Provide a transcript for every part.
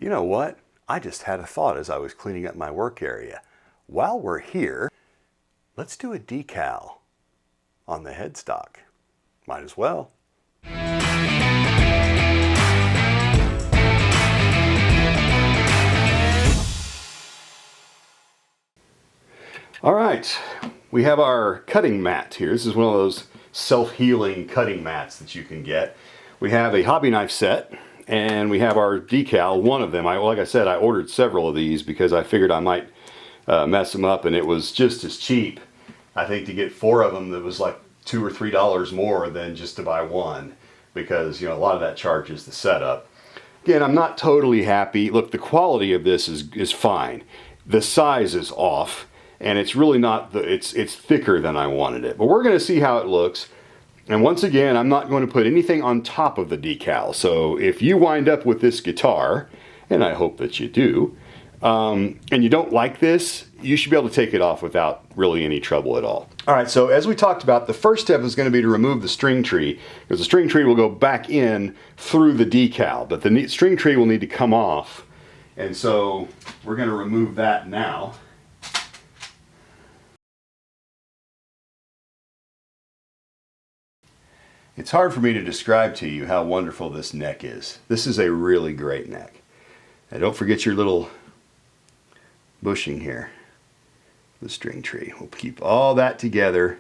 You know what? I just had a thought as I was cleaning up my work area. While we're here, let's do a decal on the headstock. Might as well. All right, we have our cutting mat here. This is one of those self-healing cutting mats that you can get. We have a hobby knife set, and we have our decal, one of them. Like I said, I ordered several of these because I figured I might mess them up, and it was just as cheap, I think, to get 4 of them. That was like $2 or $3 more than just to buy one, because you know a lot of that charges the setup. Again, I'm not totally happy. Look, the quality of this is fine. The size is off, and it's really not, it's thicker than I wanted it. But we're going to see how it looks. And once again, I'm not going to put anything on top of the decal. So if you wind up with this guitar, and I hope that you do, and you don't like this, you should be able to take it off without really any trouble at all. All right, so as we talked about, the first step is going to be to remove the string tree, because the string tree will go back in through the decal, but the string tree will need to come off. And so we're going to remove that now. It's hard for me to describe to you how wonderful this neck is. This is a really great neck. And don't forget your little bushing here, the string tree. We'll keep all that together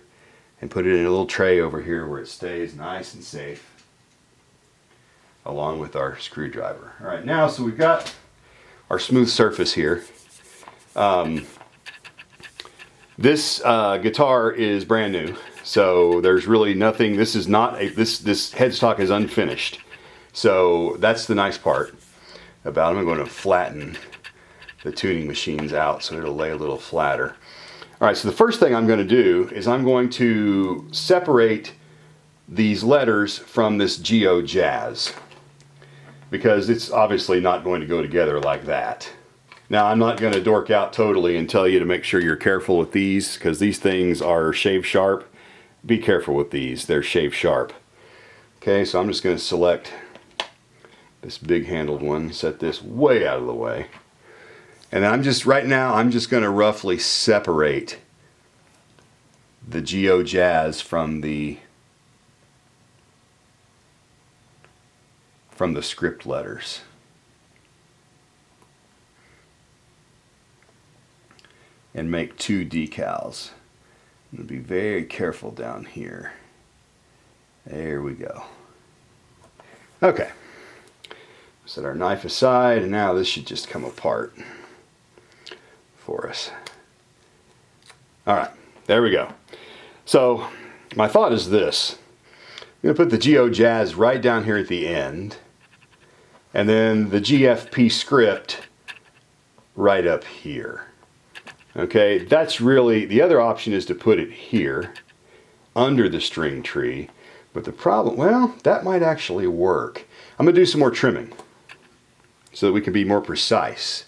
and put it in a little tray over here where it stays nice and safe, along with our screwdriver. All right, now, so we've got our smooth surface here. This guitar is brand new. So there's really nothing, this is not a, this headstock is unfinished. So that's the nice part about it. I'm going to flatten the tuning machines out so it'll lay a little flatter. All right, so the first thing I'm going to do is I'm going to separate these letters from this Gio Jazz, because it's obviously not going to go together like that. Now, I'm not going to dork out totally and tell you to make sure you're careful with these, because these things are shave sharp. Be careful with these, they're shave sharp. Okay, so I'm just going to select this big handled one, set this way out of the way. And I'm just, right now, I'm just going to roughly separate the Gio Jazz from the script letters. And make 2 decals. I'm going to be very careful down here. There we go. Okay. Set our knife aside, and now this should just come apart for us. All right, there we go. So my thought is this. I'm going to put the Gio Jazz right down here at the end, and then the GFP script right up here. Okay, that's really, the other option is to put it here under the string tree, but the problem, well, that might actually work. I'm going to do some more trimming so that we can be more precise.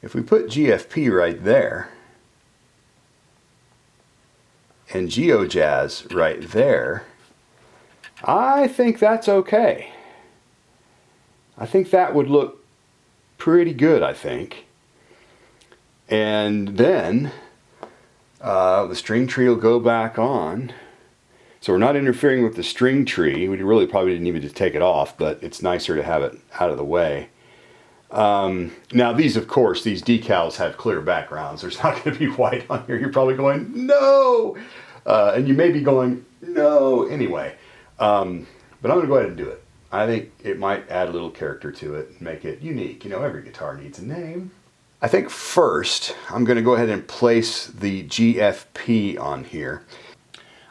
If we put GFP right there, and Gio Jazz right there, I think that's okay. I think that would look pretty good, I think. And then the string tree will go back on. So we're not interfering with the string tree. We really probably didn't even just take it off, but it's nicer to have it out of the way. Now these, of course, these decals have clear backgrounds. There's not going to be white on here. You're probably going, no! And you may be going, no, anyway. But I'm going to go ahead and do it. I think it might add a little character to it and make it unique. You know, every guitar needs a name. I think first, I'm going to go ahead and place the GFP on here.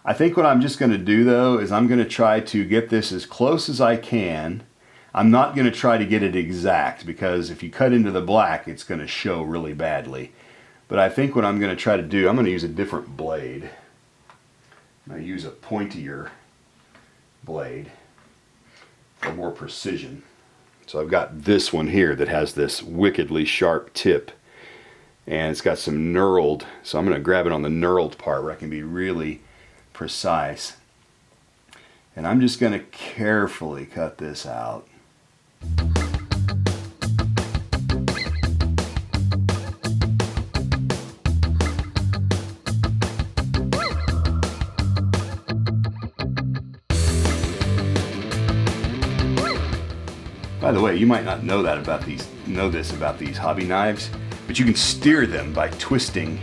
I think what I'm just going to do, though, is I'm going to try to get this as close as I can. I'm not going to try to get it exact, because if you cut into the black, it's going to show really badly. But I think what I'm going to try to do, I'm going to use a different blade. I use a pointier blade for more precision. So I've got this one here that has this wickedly sharp tip. and it's got some knurled, so I'm going to grab it on the knurled part where I can be really precise. And I'm just going to carefully cut this out. By the way, you might not know that about these, this about these hobby knives, but you can steer them by twisting.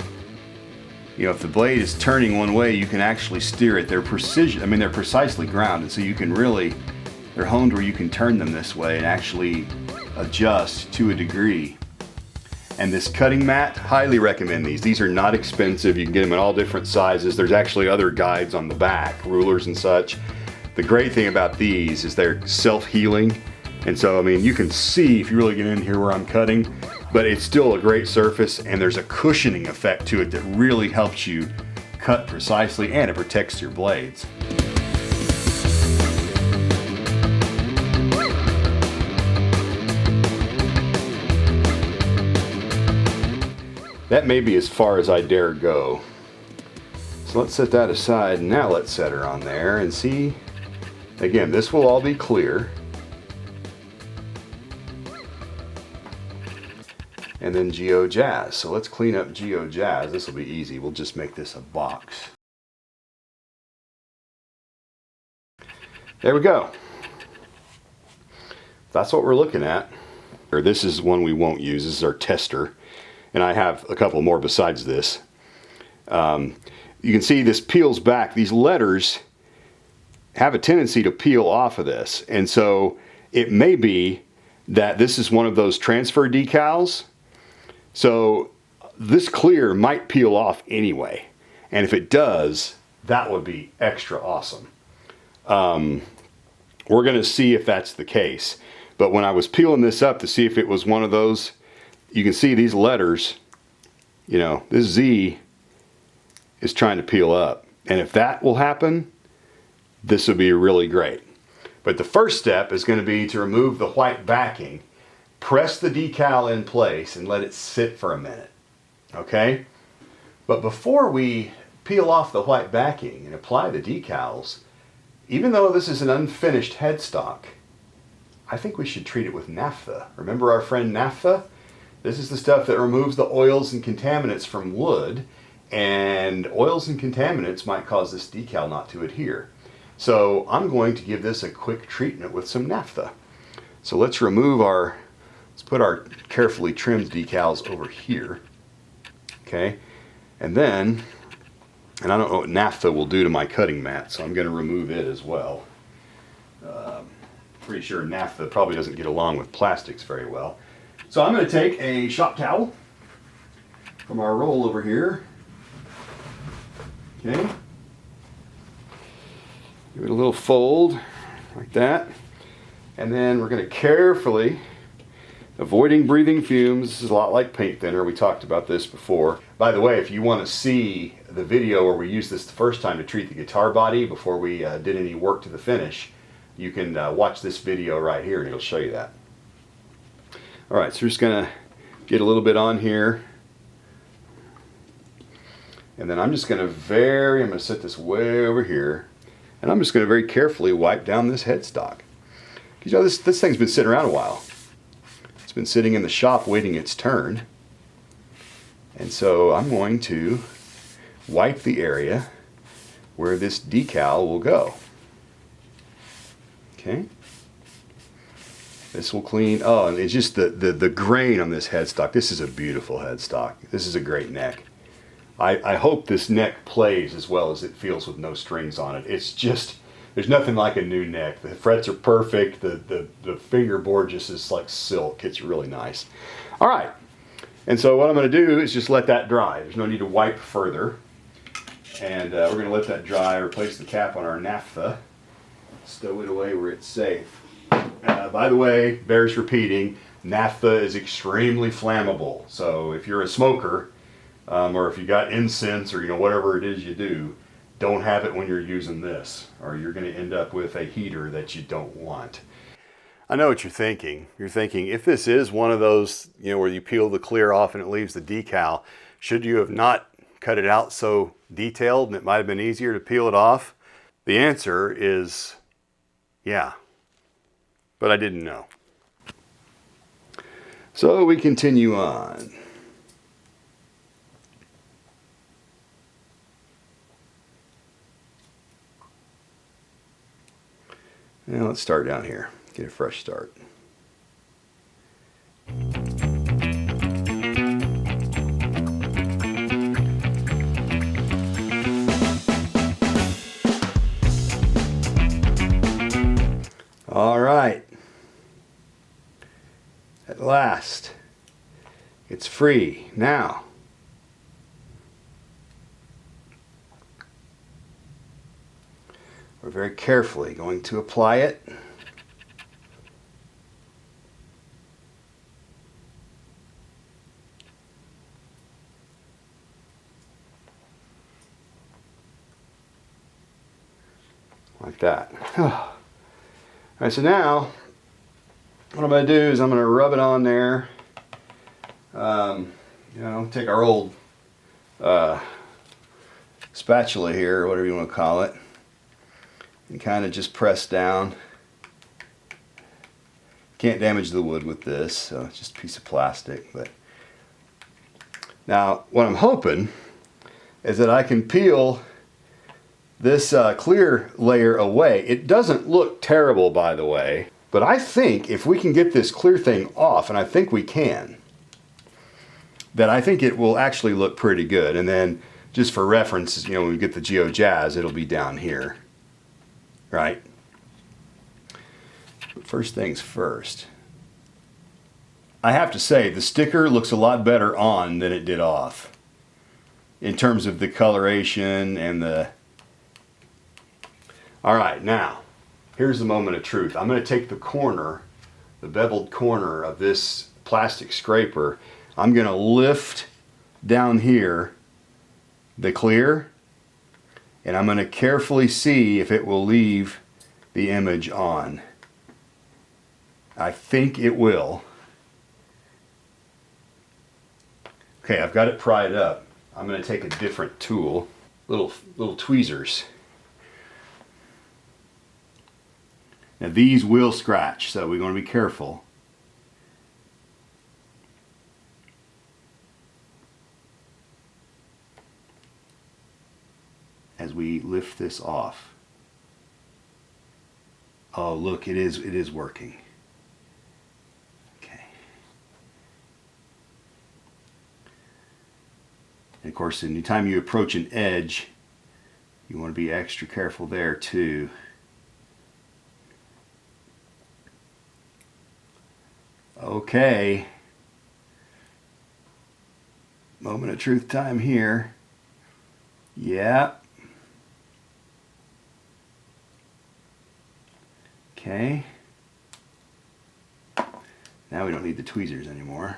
You know, if the blade is turning one way, you can actually steer it. They're precision, I mean, they're precisely grounded, so you can really, they're honed where you can turn them this way and actually adjust to a degree. And this cutting mat, highly recommend these. These are not expensive. You can get them in all different sizes. There's actually other guides on the back, rulers and such. The great thing about these is they're self-healing. And so, I mean, you can see if you really get in here where I'm cutting, but it's still a great surface, and there's a cushioning effect to it that really helps you cut precisely, and it protects your blades. That may be as far as I dare go. So let's set that aside. Now let's set her on there and see. Again, this will all be clear. And then Gio Jazz. So let's clean up Gio Jazz. This will be easy. We'll just make this a box. There we go. That's what we're looking at. This is one we won't use. This is our tester. And I have a couple more besides this. You can see this peels back. These letters have a tendency to peel off of this. And so it may be that this is one of those transfer decals. So this clear might peel off anyway. And if it does, that would be extra awesome. We're going to see if that's the case. But when I was peeling this up to see if it was one of those, you can see these letters, you know, this Z is trying to peel up. And if that will happen, this will be really great. But the first step is going to be to remove the white backing. Press the decal in place and let it sit for a minute, okay? But before we peel off the white backing and apply the decals, even though this is an unfinished headstock, I think we should treat it with naphtha. Remember our friend naphtha? This is the stuff that removes the oils and contaminants from wood, and oils and contaminants might cause this decal not to adhere. So I'm going to give this a quick treatment with some naphtha. So let's put our carefully trimmed decals over here, okay? And then, and I don't know what naphtha will do to my cutting mat, so I'm going to remove it as well. Pretty sure naphtha probably doesn't get along with plastics very well. So I'm going to take a shop towel from our roll over here, okay? Give it a little fold like that, and then we're going to carefully, avoiding breathing fumes. This is a lot like paint thinner. We talked about this before. By the way, if you want to see the video where we used this the first time to treat the guitar body before we did any work to the finish, you can watch this video right here and it'll show you that. All right, so we're just going to get a little bit on here. And then I'm just going to I'm going to set this way over here. And I'm just going to very carefully wipe down this headstock. Because, you know, this thing's been sitting around a while. It's been sitting in the shop waiting its turn. And so I'm going to wipe the area where this decal will go. Okay. This will clean. Oh, and it's just the grain on this headstock. This is a beautiful headstock. This is a great neck. I hope this neck plays as well as it feels with no strings on it. It's just, there's nothing like a new neck. The frets are perfect. The fingerboard just is like silk. It's really nice. All right. And so what I'm going to do is just let that dry. There's no need to wipe further. And we're going to let that dry, replace the cap on our naphtha, stow it away where it's safe. By the way, bears repeating, naphtha is extremely flammable. So if you're a smoker, or if you got incense or whatever it is you do, don't have it when you're using this, or you're going to end up with a heater that you don't want. I know what you're thinking. You're thinking, if this is one of those, where you peel the clear off and it leaves the decal, should you have not cut it out so detailed and it might have been easier to peel it off? The answer is yeah, but I didn't know. So we continue on. Now let's start down here, get a fresh start. All right, at last, it's free. Now, we're very carefully going to apply it. Like that. All right, so now what I'm going to do is I'm going to rub it on there. Take our old spatula here, or whatever you want to call it, and kind of just press down. Can't damage the wood with this, so it's just a piece of plastic. But now what I'm hoping is that I can peel this clear layer away. It doesn't look terrible, by the way, but I think if we can get this clear thing off, and I think we can, then I think it will actually look pretty good. And then just for reference, when we get the Gio Jazz, it'll be down here, right? But first things first, I have to say the sticker looks a lot better on than it did off in terms of the coloration and the... All right, now, here's the moment of truth. I'm going to take the corner, the beveled corner of this plastic scraper. I'm going to lift down here the clear, and I'm going to carefully see if it will leave the image on. I think it will. Okay, I've got it pried up. I'm going to take a different tool, little tweezers. Now these will scratch, so we're going to be careful. As we lift this off. Oh, look, it is working. Okay. And of course, anytime you approach an edge, you want to be extra careful there too. Okay, moment of truth time here. Yeah. Okay. Now we don't need the tweezers anymore.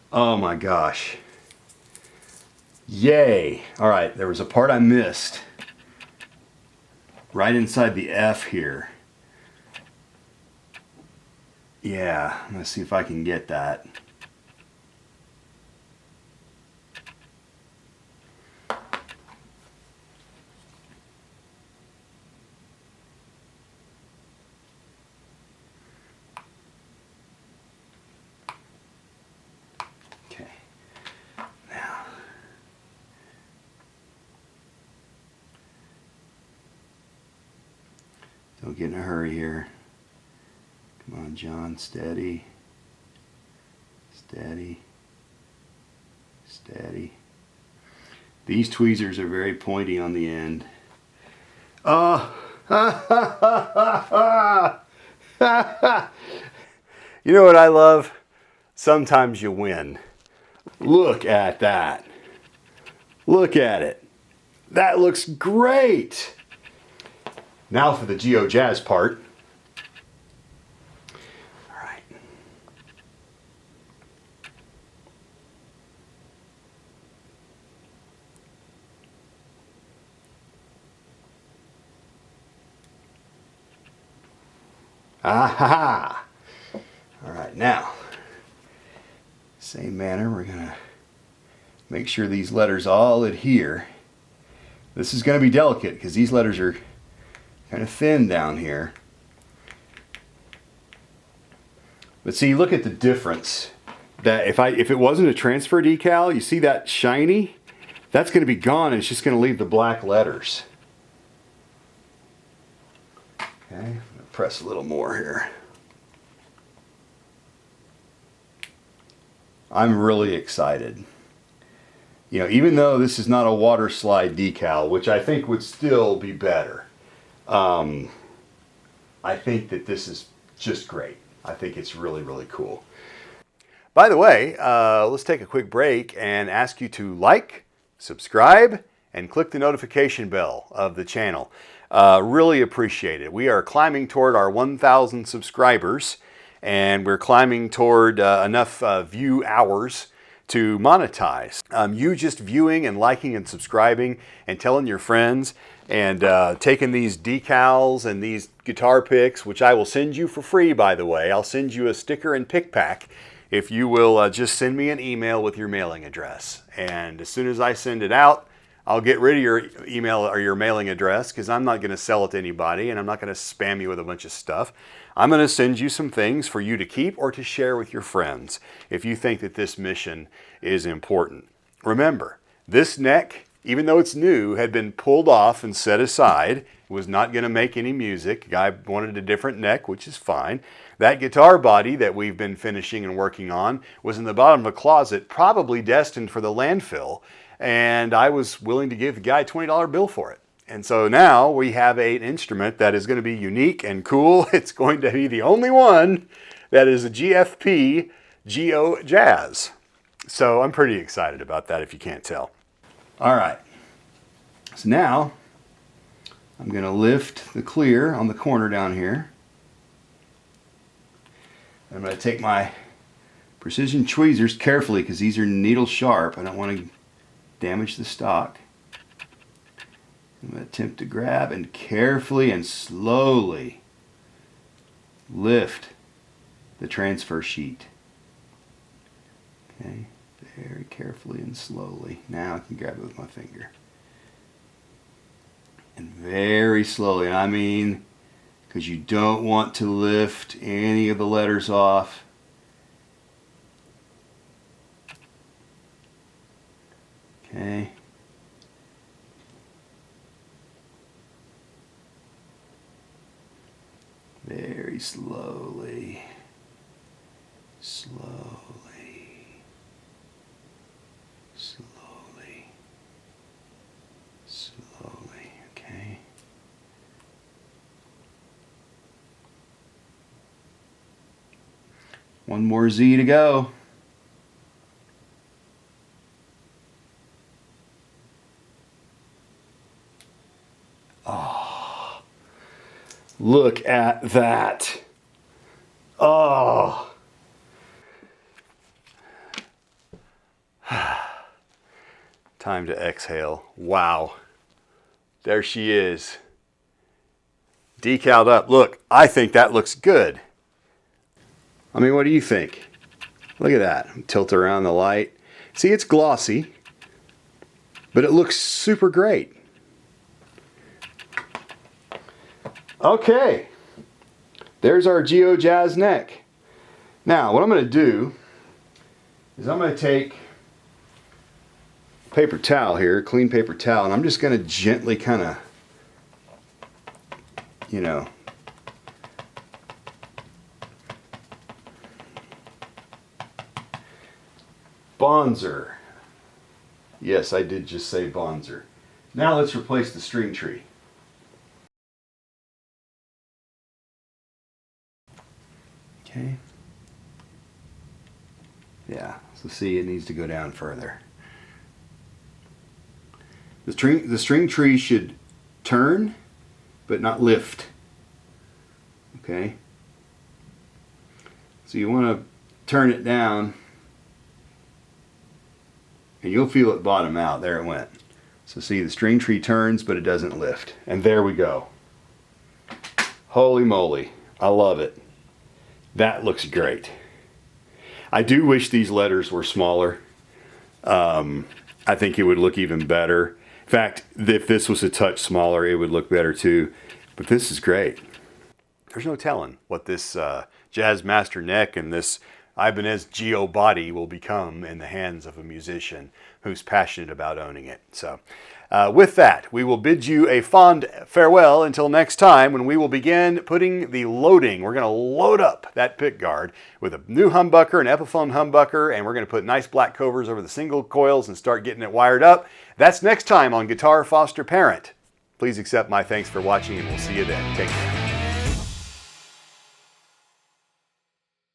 Oh my gosh. Yay. All right, there was a part I missed. Right inside the F here. Yeah, I'm gonna see if I can get that. Don't get in a hurry here. Come on, John, steady. Steady. Steady. These tweezers are very pointy on the end. Oh! You know what I love? Sometimes you win. Look at that. Look at it. That looks great. Now for the Gio Jazz part. All right. Ah ha ha. All right, now, same manner, we're gonna make sure these letters all adhere. This is gonna be delicate because these letters are kind of thin down here. But see, look at the difference. That if it wasn't a transfer decal, you see that shiny? That's gonna be gone and it's just gonna leave the black letters. Okay, I'm gonna press a little more here. I'm really excited. You know, even though this is not a water slide decal, which I think would still be better, I think that this is just great. I think it's really, really cool. By the way, let's take a quick break and ask you to like, subscribe, and click the notification bell of the channel. Really appreciate it. We are climbing toward our 1,000 subscribers, and we're climbing toward enough view hours to monetize. You just viewing and liking and subscribing and telling your friends and taking these decals and these guitar picks, which I will send you for free, by the way. I'll send you a sticker and pick pack if you will just send me an email with your mailing address. And as soon as I send it out, I'll get rid of your email or your mailing address because I'm not going to sell it to anybody and I'm not going to spam you with a bunch of stuff. I'm going to send you some things for you to keep or to share with your friends if you think that this mission is important. Remember, this neck, even though it's new, had been pulled off and set aside. It was not going to make any music. Guy wanted a different neck, which is fine. That guitar body that we've been finishing and working on was in the bottom of a closet, probably destined for the landfill. And I was willing to give the guy a $20 bill for it. And so now we have an instrument that is going to be unique and cool. It's going to be the only one that is a GFP Gio Jazz. So I'm pretty excited about that if you can't tell. All right. So now I'm going to lift the clear on the corner down here. I'm going to take my precision tweezers carefully because these are needle sharp. I don't want to damage the stock. I'm going to attempt to grab and carefully and slowly lift the transfer sheet. Okay, very carefully and slowly. Now I can grab it with my finger. And very slowly, and I mean, because you don't want to lift any of the letters off. Okay. Very slowly, slowly, slowly, slowly, okay? One more Z to go. Look at that. Oh. Time to exhale. Wow. There she is. Decaled up. Look, I think that looks good. I mean, what do you think? Look at that. Tilt around the light. See, it's glossy, but it looks super great. Okay, there's our Gio Jazz neck. Now, what I'm going to do is I'm going to take a paper towel here, clean paper towel, and I'm just going to gently kind of, you know, Bonzer. Yes, I did just say Bonzer. Now let's replace the string tree. Okay. Yeah, so see, it needs to go down further. The string tree should turn but not lift. Okay? So you want to turn it down, and you'll feel it bottom out. There it went. So see, the string tree turns, but it doesn't lift. And there we go. Holy moly. I love it. That looks great. I do wish these letters were smaller. I think it would look even better. In fact, if this was a touch smaller, it would look better too. But this is great. There's no telling what this Jazz Master neck and this Ibanez Gio body will become in the hands of a musician who's passionate about owning it. So with that, we will bid you a fond farewell until next time, when we will begin putting the loading. We're going to load up that pick guard with a new humbucker, an Epiphone humbucker, and we're going to put nice black covers over the single coils and start getting it wired up. That's next time on Guitar Foster Parent. Please accept my thanks for watching, and we'll see you then. Take care.